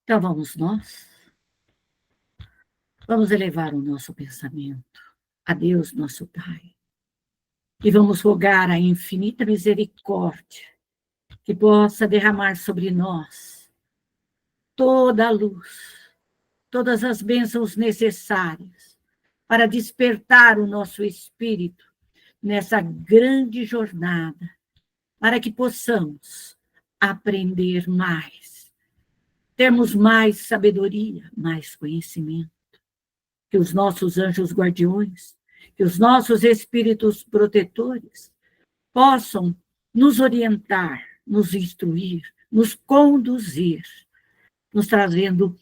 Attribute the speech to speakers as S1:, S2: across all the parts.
S1: Então vamos nós. Vamos elevar o nosso pensamento a Deus, nosso Pai. E vamos rogar a infinita misericórdia que possa derramar sobre nós toda a luz, todas as bênçãos necessárias para despertar o nosso espírito nessa grande jornada, para que possamos aprender mais, termos mais sabedoria, mais conhecimento, que os nossos anjos guardiões, que os nossos espíritos protetores possam nos orientar, nos instruir, nos conduzir, nos trazendo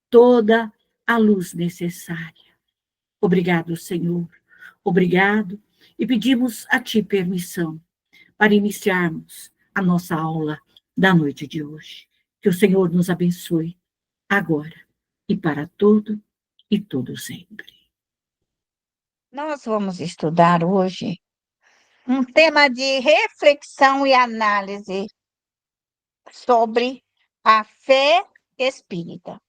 S1: toda a luz necessária. Obrigado, Senhor. Obrigado. E pedimos a Ti permissão para iniciarmos a nossa aula da noite de hoje. Que o Senhor nos abençoe agora e para todo e todo sempre.
S2: Nós vamos estudar hoje um tema de reflexão e análise sobre a fé espírita,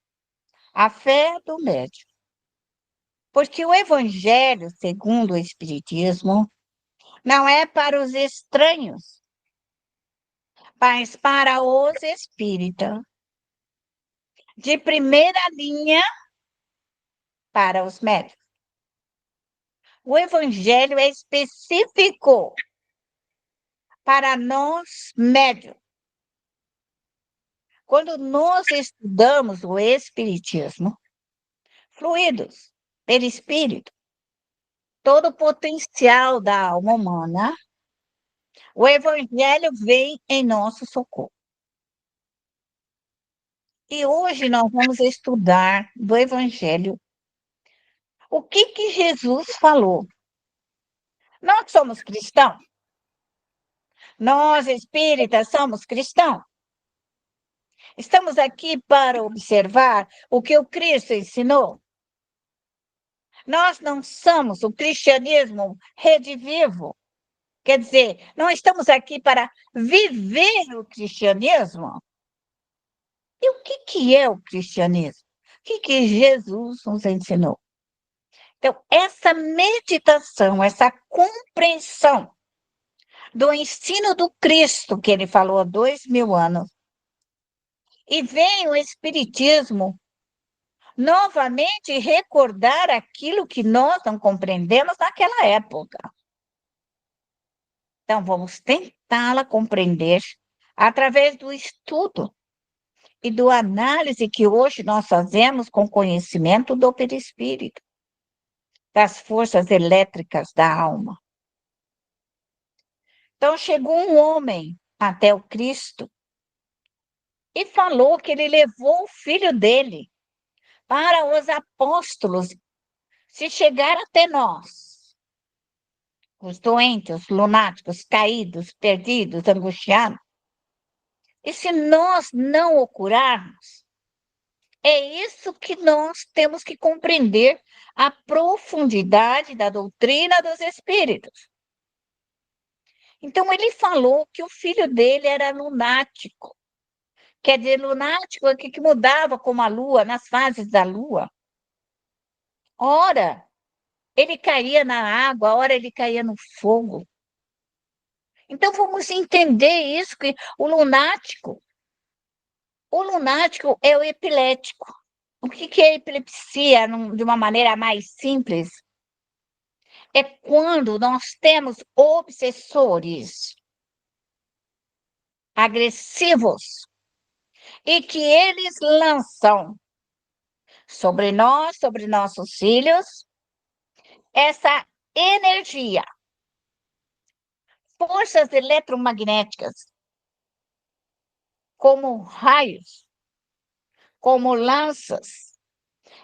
S2: a fé do médium. Porque o Evangelho, segundo o Espiritismo, não é para os estranhos, mas para os espíritas. De primeira linha para os médios. O Evangelho é específico para nós médios. Quando nós estudamos o Espiritismo, fluidos pelo Espírito, todo o potencial da alma humana, o Evangelho vem em nosso socorro. E hoje nós vamos estudar do Evangelho o que Jesus falou. Nós somos cristãos? Nós espíritas somos cristãos? Estamos aqui para observar o que o Cristo ensinou. Nós não somos o cristianismo redivivo. Quer dizer, não estamos aqui para viver o cristianismo. E o que é o cristianismo? O que Jesus nos ensinou? Então, essa meditação, essa compreensão do ensino do Cristo, que ele falou há 2000 anos, e vem o Espiritismo novamente recordar aquilo que nós não compreendemos naquela época. Então, vamos tentá-la compreender através do estudo e do análise que hoje nós fazemos com conhecimento do perispírito, das forças elétricas da alma. Então, chegou um homem até o Cristo e falou que ele levou o filho dele para os apóstolos se chegar até nós, os doentes, os lunáticos, caídos, perdidos, angustiados. E se nós não o curarmos, é isso que nós temos que compreender a profundidade da doutrina dos espíritos. Então, ele falou que o filho dele era lunático. Quer dizer, lunático é que mudava como a lua, nas fases da lua. Ora, ele caía na água, ora ele caía no fogo. Então, vamos entender isso, que o lunático é o epilético. O que é epilepsia, de uma maneira mais simples? É quando nós temos obsessores agressivos e que eles lançam sobre nós, sobre nossos filhos, essa energia, forças eletromagnéticas, como raios, como lanças,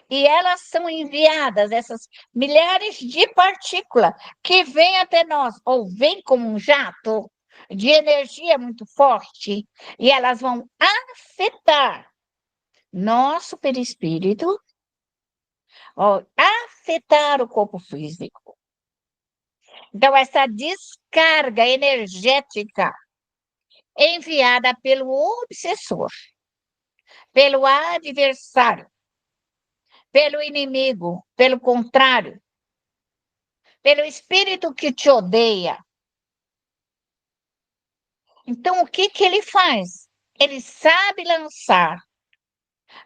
S2: e elas são enviadas, essas milhares de partículas que vêm até nós, ou vêm como um jato de energia muito forte, e elas vão afetar nosso perispírito, ou afetar o corpo físico. Então, essa descarga energética enviada pelo obsessor, pelo adversário, pelo inimigo, pelo contrário, pelo espírito que te odeia. Então, o que ele faz? Ele sabe lançar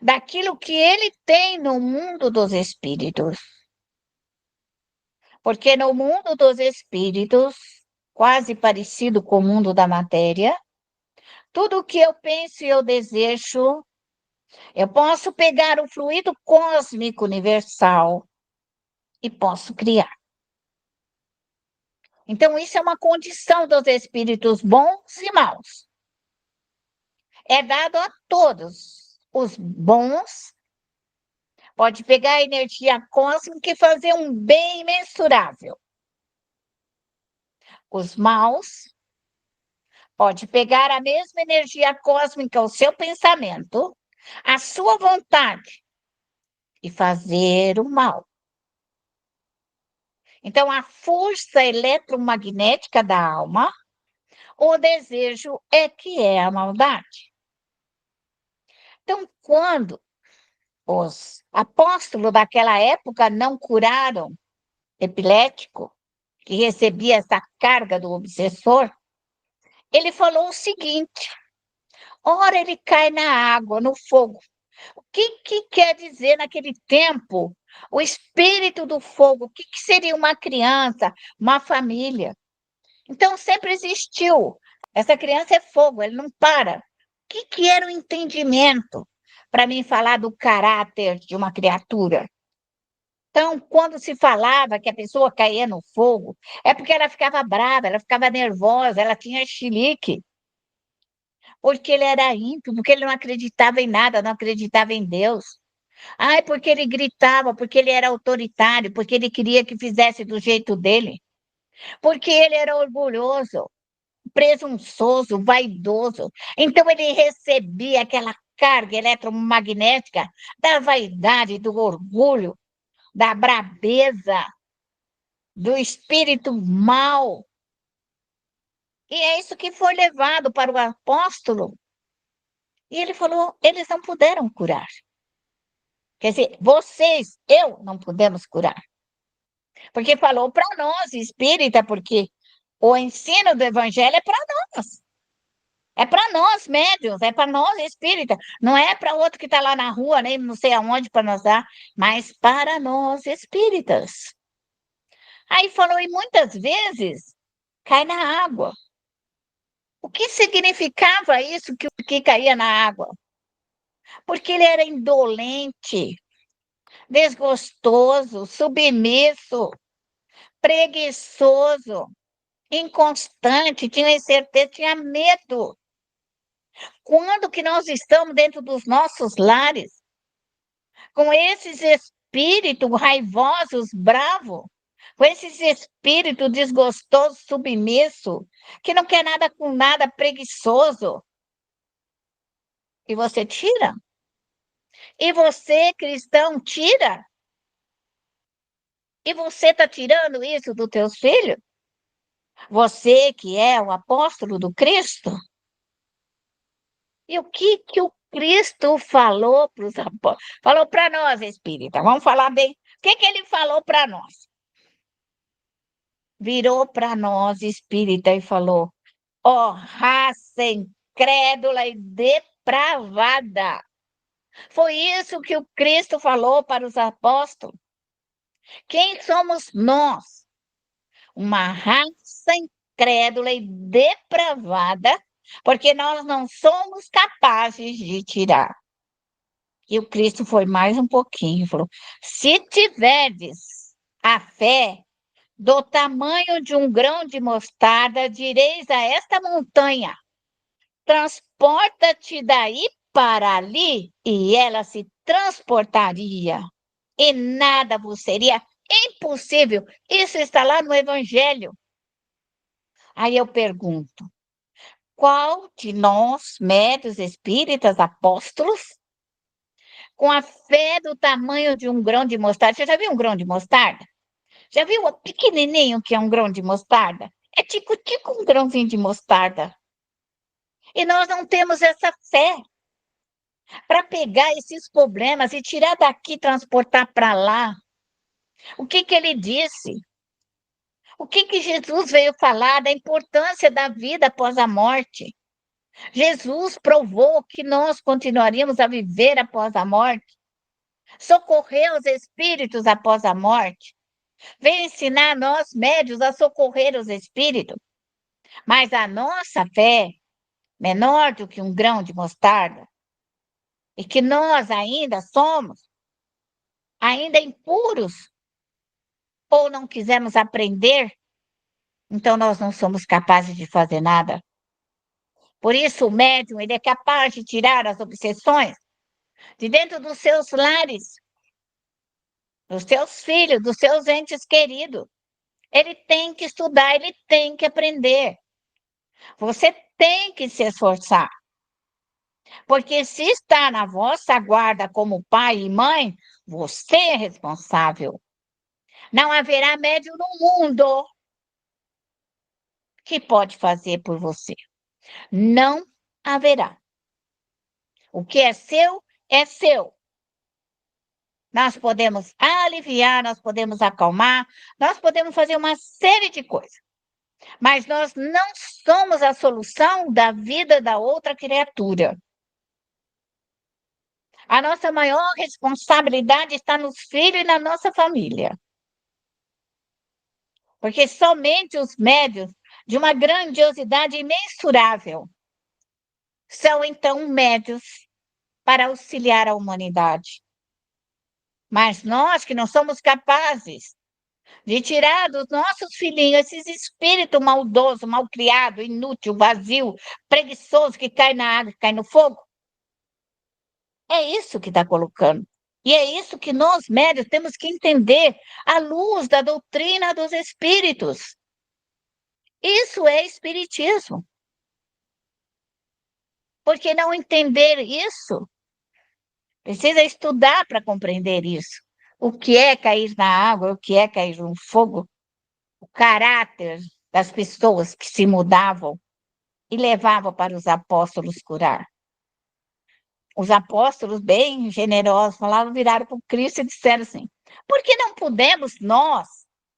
S2: daquilo que ele tem no mundo dos espíritos. Porque no mundo dos espíritos, quase parecido com o mundo da matéria, tudo o que eu penso e eu desejo, eu posso pegar o fluido cósmico universal e posso criar. Então, isso é uma condição dos espíritos bons e maus. É dado a todos. Os bons pode pegar a energia cósmica e fazer um bem imensurável. Os maus pode pegar a mesma energia cósmica, o seu pensamento, a sua vontade e fazer o mal. Então, a força eletromagnética da alma, o desejo é que é a maldade. Então, quando os apóstolos daquela época não curaram epilético, que recebia essa carga do obsessor, ele falou o seguinte: ora ele cai na água, no fogo. O que quer dizer naquele tempo o espírito do fogo? O que seria uma criança, uma família? Então sempre existiu. Essa criança é fogo, ele não para. O que era o entendimento para mim falar do caráter de uma criatura? Então, quando se falava que a pessoa caía no fogo, é porque ela ficava brava, ela ficava nervosa, ela tinha chilique, porque ele era ímpio, porque ele não acreditava em nada, não acreditava em Deus. Ai, porque ele gritava, porque ele era autoritário, porque ele queria que fizesse do jeito dele, porque ele era orgulhoso, presunçoso, vaidoso. Então, ele recebia aquela carga eletromagnética da vaidade, do orgulho, da brabeza, do espírito mau. E é isso que foi levado para o apóstolo. E ele falou: eles não puderam curar. Quer dizer, vocês, eu, não podemos curar. Porque falou para nós, espírita, porque o ensino do evangelho é para nós. É para nós, médiuns, é para nós, espírita. Não é para outro que está lá na rua, nem não sei aonde para nós dar, mas para nós, espíritas. Aí falou, e muitas vezes cai na água. O que significava isso que caía na água? Porque ele era indolente, desgostoso, submisso, preguiçoso, inconstante, tinha incerteza, tinha medo. Quando que nós estamos dentro dos nossos lares, com esses espíritos raivosos, bravos, com esses espíritos desgostosos, submisso, que não quer nada com nada, preguiçoso, e você tira? E você, cristão, tira? E você está tirando isso dos teus filhos? Você que é o apóstolo do Cristo? E o que o Cristo falou para os apóstolos? Falou para nós, espírita, vamos falar bem. O que ele falou para nós? Virou para nós, espírita, e falou: ó, raça incrédula e depravada. Foi isso que o Cristo falou para os apóstolos. Quem somos nós? Uma raça incrédula e depravada, porque nós não somos capazes de tirar. E o Cristo foi mais um pouquinho, falou: se tiverdes a fé do tamanho de um grão de mostarda, direis a esta montanha: transporta-te daí para ali, e ela se transportaria, e nada vos seria impossível. Isso está lá no Evangelho. Aí eu pergunto: qual de nós, médios, espíritas, apóstolos, com a fé do tamanho de um grão de mostarda? Você já viu um grão de mostarda? Já viu o pequenininho que é um grão de mostarda? É tico-tico um grãozinho de mostarda. E nós não temos essa fé. para pegar esses problemas e tirar daqui, transportar para lá. O que ele disse? O que Jesus veio falar da importância da vida após a morte? Jesus provou que nós continuaríamos a viver após a morte, socorrer os espíritos após a morte, veio ensinar nós, médios, a socorrer os espíritos, mas a nossa fé, menor do que um grão de mostarda, e que nós ainda somos, ainda impuros, ou não quisermos aprender, então nós não somos capazes de fazer nada. Por isso, o médium ele é capaz de tirar as obsessões de dentro dos seus lares, dos seus filhos, dos seus entes queridos. Ele tem que estudar, ele tem que aprender. Você tem que se esforçar. Porque se está na vossa guarda como pai e mãe, você é responsável. Não haverá médium no mundo que pode fazer por você. Não haverá. O que é seu, é seu. Nós podemos aliviar, nós podemos acalmar, nós podemos fazer uma série de coisas. Mas nós não somos a solução da vida da outra criatura. A nossa maior responsabilidade está nos filhos e na nossa família. Porque somente os médios de uma grandiosidade imensurável são, então, médios para auxiliar a humanidade. Mas nós que não somos capazes de tirar dos nossos filhinhos esses espíritos maldoso, malcriado, inútil, vazio, preguiçoso, que cai na água, que cai no fogo, é isso que está colocando. E é isso que nós, médios, temos que entender à luz da doutrina dos espíritos. Isso é espiritismo. Porque não entender isso, precisa estudar para compreender isso. O que é cair na água, o que é cair no fogo, o caráter das pessoas que se mudavam e levavam para os apóstolos curar. Os apóstolos, bem generosos, falaram, viraram para o Cristo e disseram assim: por que não podemos nós,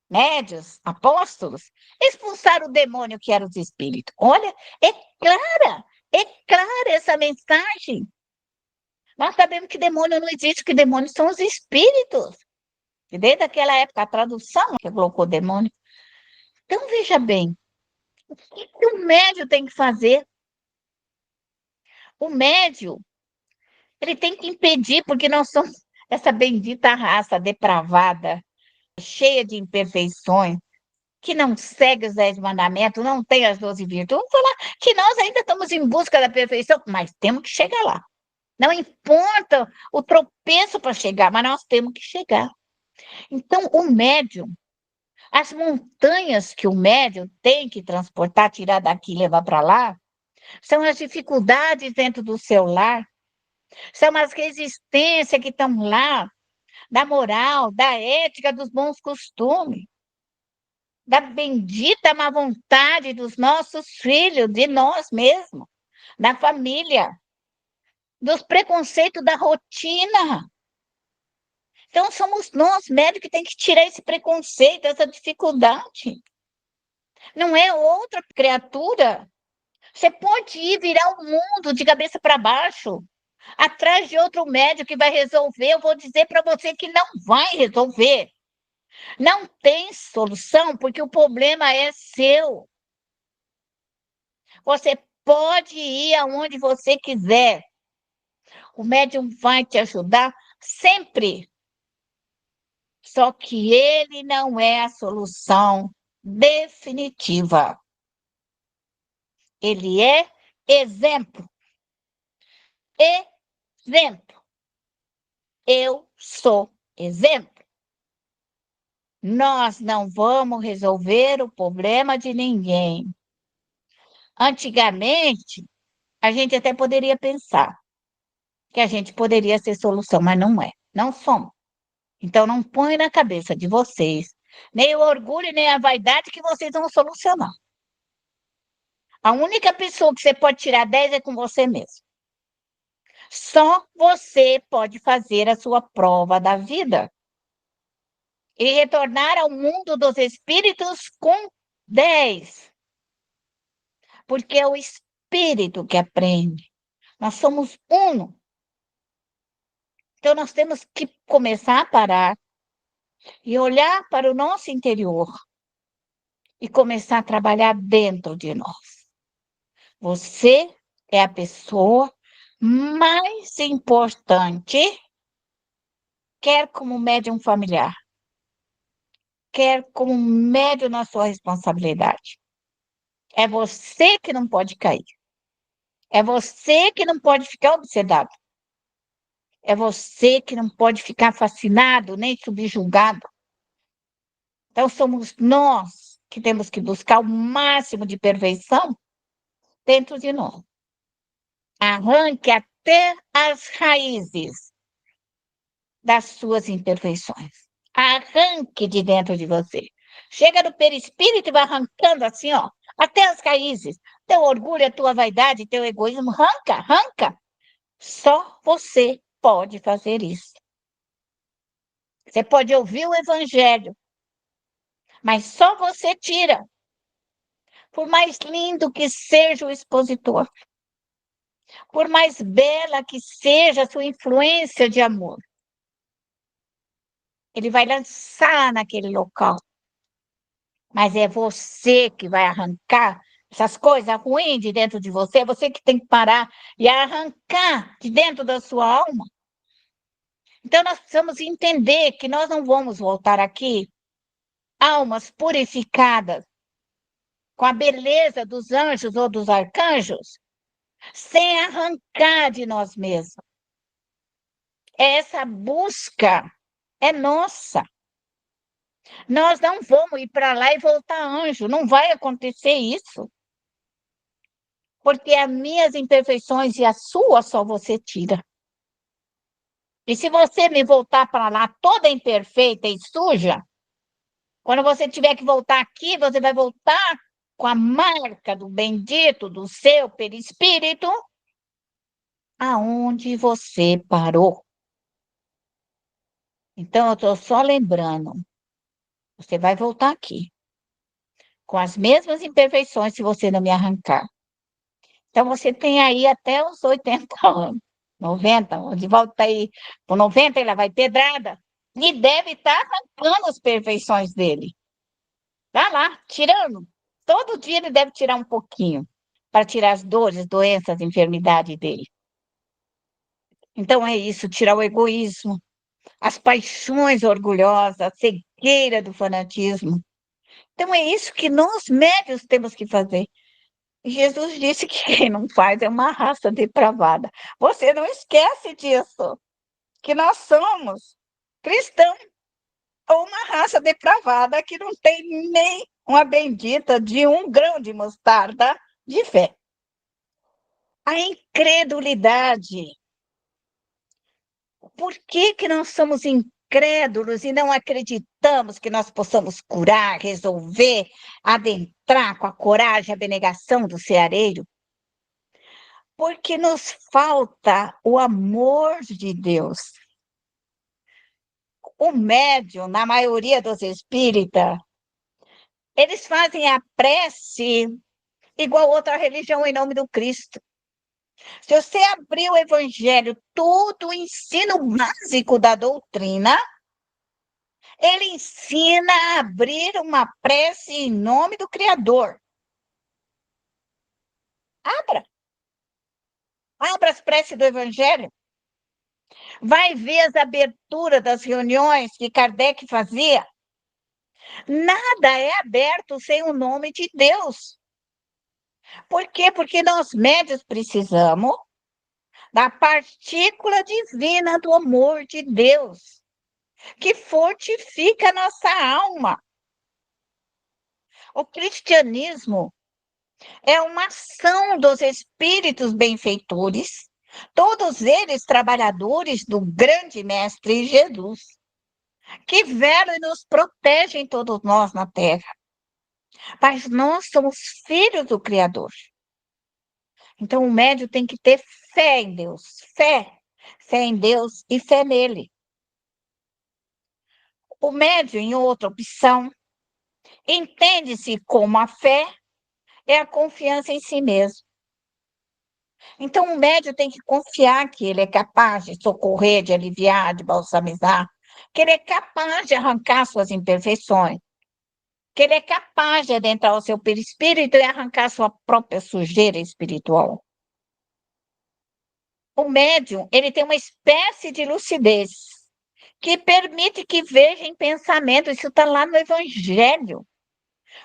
S2: médios, apóstolos, expulsar o demônio que era os espíritos? Olha, é clara essa mensagem. Nós sabemos que demônio não existe, que demônios são os espíritos. E desde aquela época, a tradução que colocou demônio. Então, veja bem, o que o médium tem que fazer? O médium, ele tem que impedir, porque nós somos essa bendita raça depravada, cheia de imperfeições, que não segue os 10 mandamentos, não tem as 12 virtudes. Vamos falar que nós ainda estamos em busca da perfeição, mas temos que chegar lá. Não importa o tropeço para chegar, mas nós temos que chegar. Então, o médium, as montanhas que o médium tem que transportar, tirar daqui e levar para lá, são as dificuldades dentro do seu lar, são as resistências que estão lá, da moral, da ética, dos bons costumes, da bendita má vontade dos nossos filhos, de nós mesmos, da família, dos preconceitos da rotina. Então, somos nós, médicos, que tem que tirar esse preconceito, essa dificuldade. Não é outra criatura. Você pode ir virar o mundo de cabeça para baixo, atrás de outro médico que vai resolver. Eu vou dizer para você que não vai resolver. Não tem solução, porque o problema é seu. Você pode ir aonde você quiser. O médium vai te ajudar sempre. Só que ele não é a solução definitiva. Ele é exemplo. Exemplo. Eu sou exemplo. Nós não vamos resolver o problema de ninguém. Antigamente, a gente até poderia pensar que a gente poderia ser solução, mas não é. Não somos. Então, não põe na cabeça de vocês nem o orgulho, nem a vaidade que vocês vão solucionar. A única pessoa que você pode tirar 10 é com você mesmo. Só você pode fazer a sua prova da vida e retornar ao mundo dos espíritos com 10. Porque é o espírito que aprende. Nós somos uno. Então, nós temos que começar a parar e olhar para o nosso interior e começar a trabalhar dentro de nós. Você é a pessoa mais importante, quer como médium familiar, quer como médium na sua responsabilidade. É você que não pode cair. É você que não pode ficar obsedado. É você que não pode ficar fascinado, nem subjugado. Então, somos nós que temos que buscar o máximo de perfeição dentro de nós. Arranque até as raízes das suas imperfeições. Arranque de dentro de você. Chega no perispírito e vai arrancando assim, ó, até as raízes. Teu orgulho, a tua vaidade, teu egoísmo, arranca, arranca. Só você pode fazer isso. Você pode ouvir o evangelho, mas só você tira. Por mais lindo que seja o expositor, por mais bela que seja a sua influência de amor, ele vai lançar naquele local. Mas é você que vai arrancar essas coisas ruins de dentro de você, é você que tem que parar e arrancar de dentro da sua alma. Então, nós precisamos entender que nós não vamos voltar aqui almas purificadas, com a beleza dos anjos ou dos arcanjos, sem arrancar de nós mesmos. Essa busca é nossa. Nós não vamos ir para lá e voltar anjo, não vai acontecer isso. Porque as minhas imperfeições e as suas só você tira. E se você me voltar para lá toda imperfeita e suja, quando você tiver que voltar aqui, você vai voltar com a marca do bendito do seu perispírito, aonde você parou. Então, eu estou só lembrando, você vai voltar aqui, com as mesmas imperfeições, se você não me arrancar. Então, você tem aí até os 80 anos, 90, de volta aí, por 90 ele vai pedrada, e deve estar arrancando as perfeições dele. Vai lá, tirando. Todo dia ele deve tirar um pouquinho, para tirar as dores, doenças, enfermidades dele. Então, é isso, tirar o egoísmo, as paixões orgulhosas, a cegueira do fanatismo. Então, é isso que nós médios temos que fazer. Jesus disse que quem não faz é uma raça depravada. Você não esquece disso, que nós somos cristãos ou uma raça depravada que não tem nem uma bendita de 1 grão de mostarda de fé. A incredulidade. Por que nós somos incrédulos e não acreditamos que nós possamos curar, resolver, adentrar com a coragem, a abnegação do ceareiro? Porque nos falta o amor de Deus. O médium, na maioria dos espíritas, eles fazem a prece igual outra religião em nome do Cristo. Se você abrir o evangelho, todo o ensino básico da doutrina, ele ensina a abrir uma prece em nome do Criador. Abra. Abra as preces do evangelho. Vai ver as aberturas das reuniões que Kardec fazia. Nada é aberto sem o nome de Deus. Por quê? Porque nós médios precisamos da partícula divina do amor de Deus, que fortifica a nossa alma. O cristianismo é uma ação dos espíritos benfeitores, todos eles trabalhadores do grande Mestre Jesus, que velam e nos protegem todos nós na terra. Mas nós somos filhos do Criador. Então, o médium tem que ter fé em Deus, fé em Deus e fé nele. O médium, em outra opção, entende-se como a fé é a confiança em si mesmo. Então, o médium tem que confiar que ele é capaz de socorrer, de aliviar, de balsamizar, que ele é capaz de arrancar suas imperfeições, que ele é capaz de adentrar o seu perispírito e arrancar sua própria sujeira espiritual. O médium, ele tem uma espécie de lucidez que permite que veja em pensamento, isso está lá no Evangelho.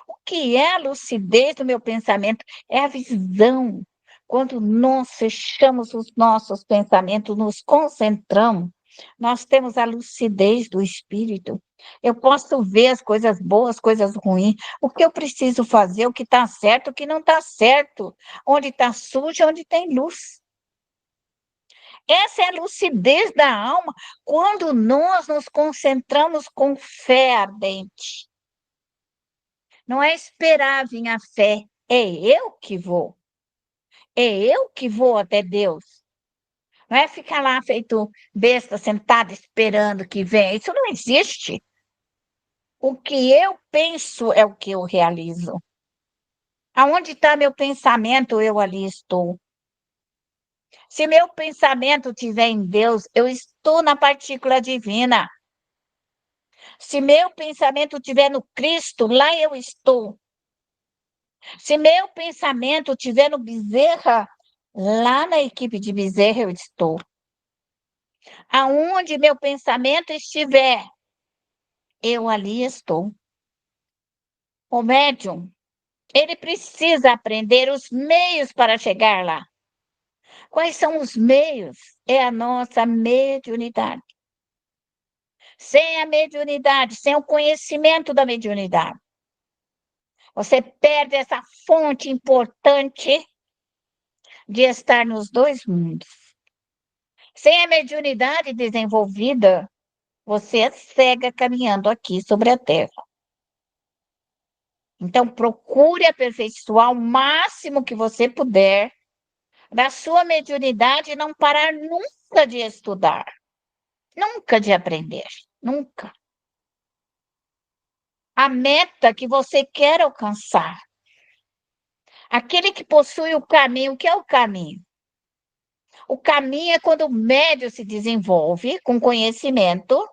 S2: O que é a lucidez do meu pensamento? É a visão. Quando nós fechamos os nossos pensamentos, nos concentramos, nós temos a lucidez do espírito. Eu posso ver as coisas boas, as coisas ruins, o que eu preciso fazer, o que está certo, o que não está certo, onde está sujo, onde tem luz. Essa é a lucidez da alma quando nós nos concentramos com fé ardente. Não é esperar vir a fé, é eu que vou. É eu que vou até Deus. Não é ficar lá feito besta, sentada, esperando que venha. Isso não existe. O que eu penso é o que eu realizo. Aonde está meu pensamento, eu ali estou. Se meu pensamento estiver em Deus, eu estou na partícula divina. Se meu pensamento estiver no Cristo, lá eu estou. Se meu pensamento estiver no Bezerra, lá na equipe de Bezerra eu estou. Aonde meu pensamento estiver, eu ali estou. O médium, ele precisa aprender os meios para chegar lá. Quais são os meios? É a nossa mediunidade. Sem a mediunidade, sem o conhecimento da mediunidade, você perde essa fonte importante de estar nos dois mundos. Sem a mediunidade desenvolvida, você é cega caminhando aqui sobre a Terra. Então, procure aperfeiçoar o máximo que você puder da sua mediunidade e não parar nunca de estudar, nunca de aprender, nunca. A meta que você quer alcançar. Aquele que possui o caminho, o que é o caminho? O caminho é quando o médium se desenvolve com conhecimento,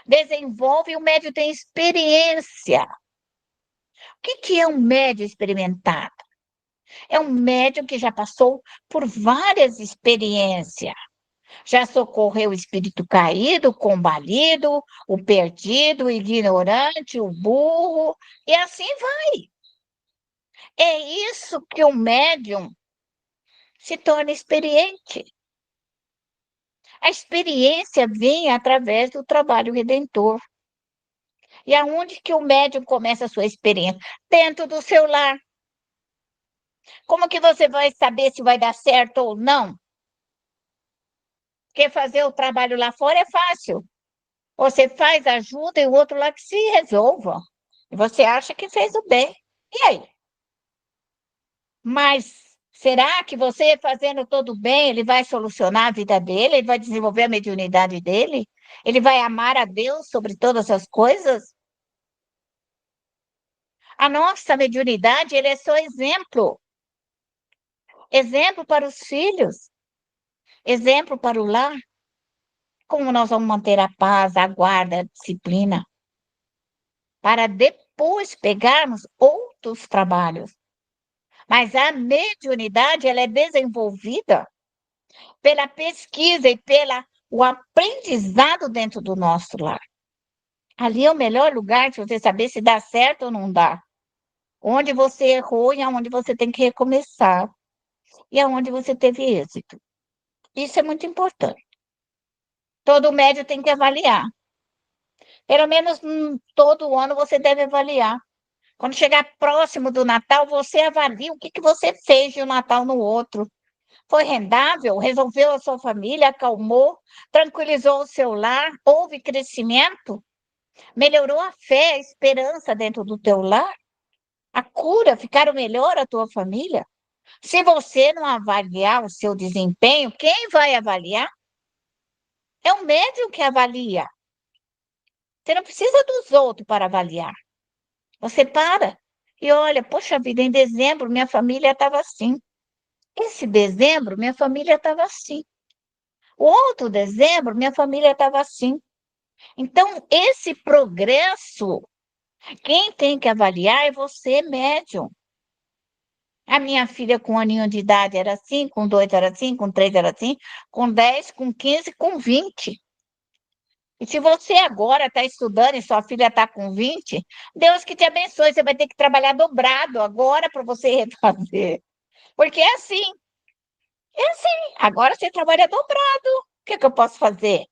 S2: desenvolve e o médium tem experiência. O que é um médium experimentado? É um médium que já passou por várias experiências. Já socorreu o espírito caído, o combalido, o perdido, o ignorante, o burro, e assim vai. É isso que o médium se torna experiente. A experiência vem através do trabalho redentor. E aonde que o médium começa a sua experiência? Dentro do seu lar. Como que você vai saber se vai dar certo ou não? Porque fazer o trabalho lá fora é fácil. Você faz, ajuda e o outro lá que se resolva. E você acha que fez o bem. E aí? Mas será que você fazendo todo bem, ele vai solucionar a vida dele? Ele vai desenvolver a mediunidade dele? Ele vai amar a Deus sobre todas as coisas? A nossa mediunidade, ele é só exemplo. Exemplo para os filhos. Exemplo para o lar. Como nós vamos manter a paz, a guarda, a disciplina? Para depois pegarmos outros trabalhos. Mas a mediunidade, ela é desenvolvida pela pesquisa e pelo aprendizado dentro do nosso lar. Ali é o melhor lugar de você saber se dá certo ou não dá. Onde você errou e aonde você tem que recomeçar. E aonde você teve êxito. Isso é muito importante. Todo médium tem que avaliar. Pelo menos todo ano você deve avaliar. Quando chegar próximo do Natal, você avalia o que você fez de um Natal no outro. Foi rendável? Resolveu a sua família? Acalmou? Tranquilizou o seu lar? Houve crescimento? Melhorou a fé, a esperança dentro do teu lar? A cura? Ficaram melhor a tua família? Se você não avaliar o seu desempenho, quem vai avaliar? É o médium que avalia. Você não precisa dos outros para avaliar. Você para e olha, poxa vida, em dezembro minha família estava assim. Esse dezembro minha família estava assim. O outro dezembro minha família estava assim. Então, esse progresso, quem tem que avaliar é você, médium. A minha filha com 1 aninho de idade era assim, com 2 era assim, com 3 era assim, com 10, com 15, com 20. E se você agora está estudando e sua filha está com 20, Deus que te abençoe, você vai ter que trabalhar dobrado agora para você refazer. Porque é assim, agora você trabalha dobrado. O que eu posso fazer?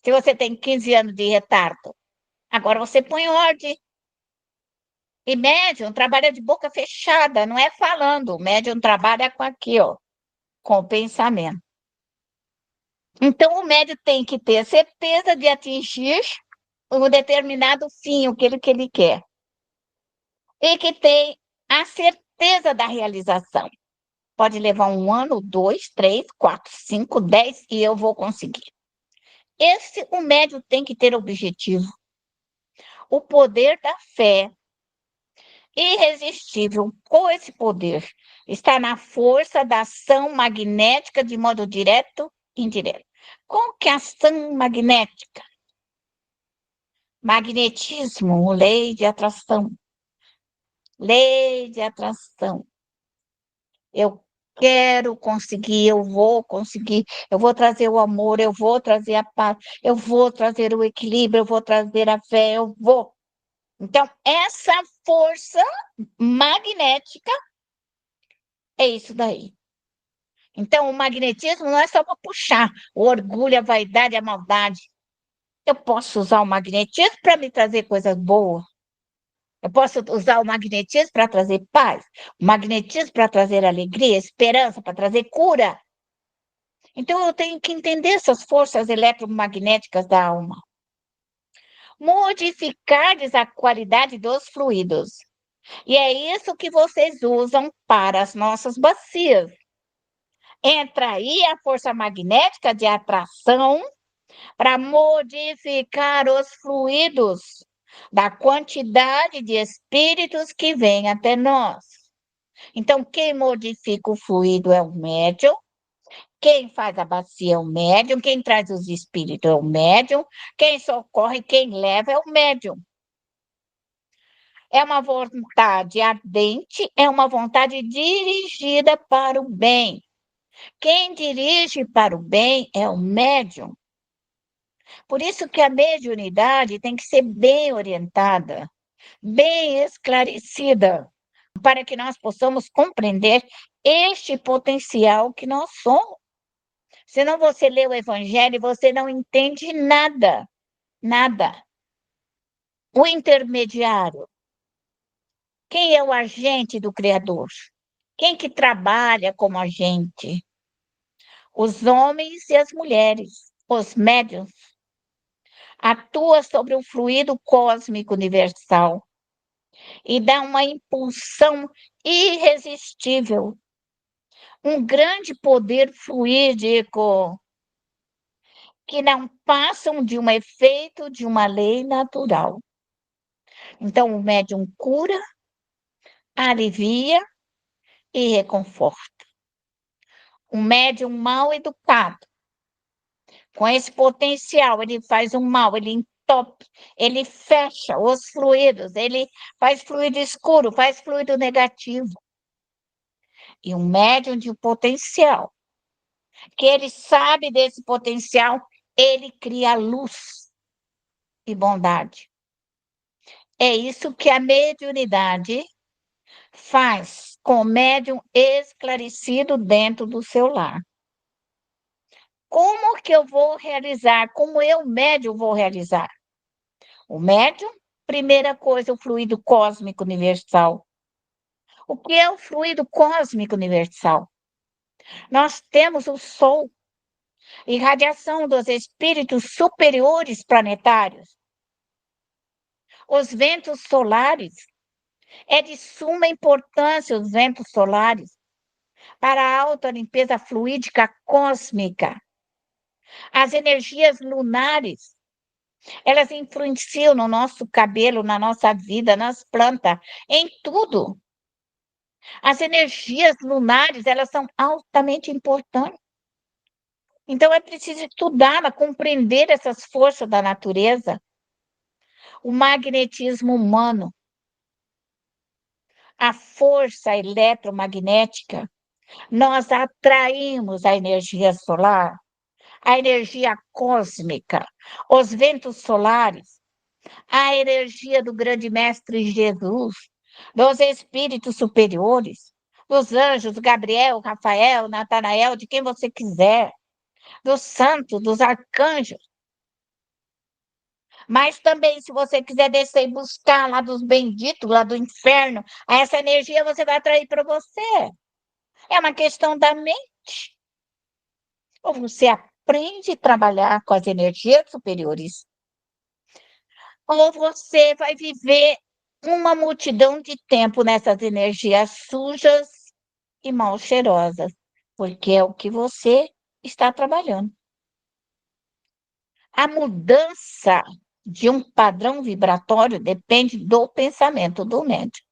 S2: Se você tem 15 anos de retardo, agora você põe ordem. E médium trabalha de boca fechada, não é falando. O médium trabalha com aqui, ó, com o pensamento. Então, o médium tem que ter certeza de atingir um determinado fim, o que ele quer. E que tem a certeza da realização. Pode levar 1 ano, 2, 3, 4, 5, 10 e eu vou conseguir. O médium tem que ter objetivo. O poder da fé irresistível com esse poder está na força da ação magnética de modo direto e indireto. Qual que é a ação magnética? Magnetismo, lei de atração. Lei de atração. Eu quero conseguir, eu vou conseguir, eu vou trazer o amor, eu vou trazer a paz, eu vou trazer o equilíbrio, eu vou trazer a fé, eu vou. Então, essa força magnética é isso daí. Então, o magnetismo não é só para puxar o orgulho, a vaidade, a maldade. Eu posso usar o magnetismo para me trazer coisas boas. Eu posso usar o magnetismo para trazer paz, o magnetismo para trazer alegria, esperança, para trazer cura. Então, eu tenho que entender essas forças eletromagnéticas da alma. Modificar a qualidade dos fluidos. E é isso que vocês usam para as nossas bacias. Entra aí a força magnética de atração para modificar os fluidos da quantidade de espíritos que vem até nós. Então, quem modifica o fluido é o médium, quem faz a bacia é o médium, quem traz os espíritos é o médium, quem socorre, quem leva é o médium. É uma vontade ardente, é uma vontade dirigida para o bem. Quem dirige para o bem é o médium. Por isso que a mediunidade tem que ser bem orientada, bem esclarecida, para que nós possamos compreender este potencial que nós somos. Senão você lê o Evangelho e você não entende nada, nada. O intermediário, quem é o agente do Criador? Quem que trabalha como agente? Os homens e as mulheres, os médiuns, atua sobre o fluido cósmico universal e dá uma impulsão irresistível, um grande poder fluídico que não passam de um efeito de uma lei natural. Então, o médium cura, alivia e reconforta. Um médium mal educado, com esse potencial, ele faz um mal, ele entope, ele fecha os fluidos, ele faz fluido escuro, faz fluido negativo. E um médium de potencial, que ele sabe desse potencial, ele cria luz e bondade. É isso que a mediunidade faz com o médium esclarecido dentro do seu lar. Como que eu vou realizar? Como eu, médium, vou realizar? O médium, primeira coisa, o fluido cósmico universal. O que é o fluido cósmico universal? Nós temos o Sol, irradiação dos espíritos superiores planetários. Os ventos solares, é de suma importância os ventos solares. para a autolimpeza fluídica cósmica. As energias lunares, elas influenciam no nosso cabelo, na nossa vida, nas plantas, em tudo. As energias lunares, elas são altamente importantes. Então, é preciso estudar, compreender essas forças da natureza. O magnetismo humano, a força eletromagnética, nós atraímos a energia solar, a energia cósmica, os ventos solares, a energia do grande mestre Jesus, dos espíritos superiores, dos anjos, Gabriel, Rafael, Natanael, de quem você quiser, dos santos, dos arcanjos. Mas também, se você quiser descer e buscar lá dos benditos, lá do inferno, essa energia você vai atrair para você. É uma questão da mente. Ou você aprende a trabalhar com as energias superiores, ou você vai viver uma multidão de tempo nessas energias sujas e mal cheirosas, porque é o que você está trabalhando. A mudança de um padrão vibratório depende do pensamento do médium.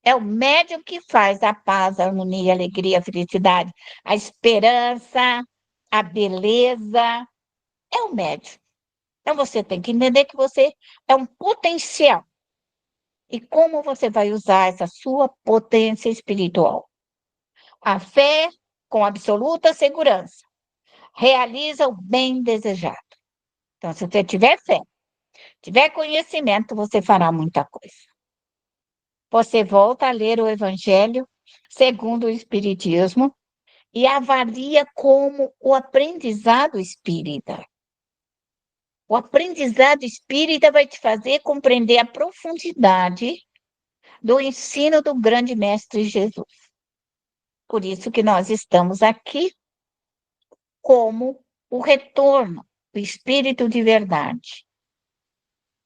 S2: É o médium que faz a paz, a harmonia, a alegria, a felicidade, a esperança, a beleza. É o médium. Então, você tem que entender que você é um potencial. E como você vai usar essa sua potência espiritual? A fé, com absoluta segurança, realiza o bem desejado. Então, se você tiver fé, tiver conhecimento, você fará muita coisa. Você volta a ler o Evangelho segundo o Espiritismo e avalia como o aprendizado espírita. O aprendizado espírita vai te fazer compreender a profundidade do ensino do grande mestre Jesus. Por isso que nós estamos aqui como o retorno do espírito de verdade.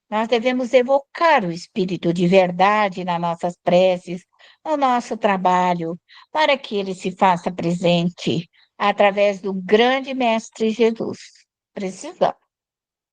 S2: Nós devemos evocar o espírito de verdade nas nossas preces, no nosso trabalho, para que ele se faça presente através do grande mestre Jesus. Precisamos.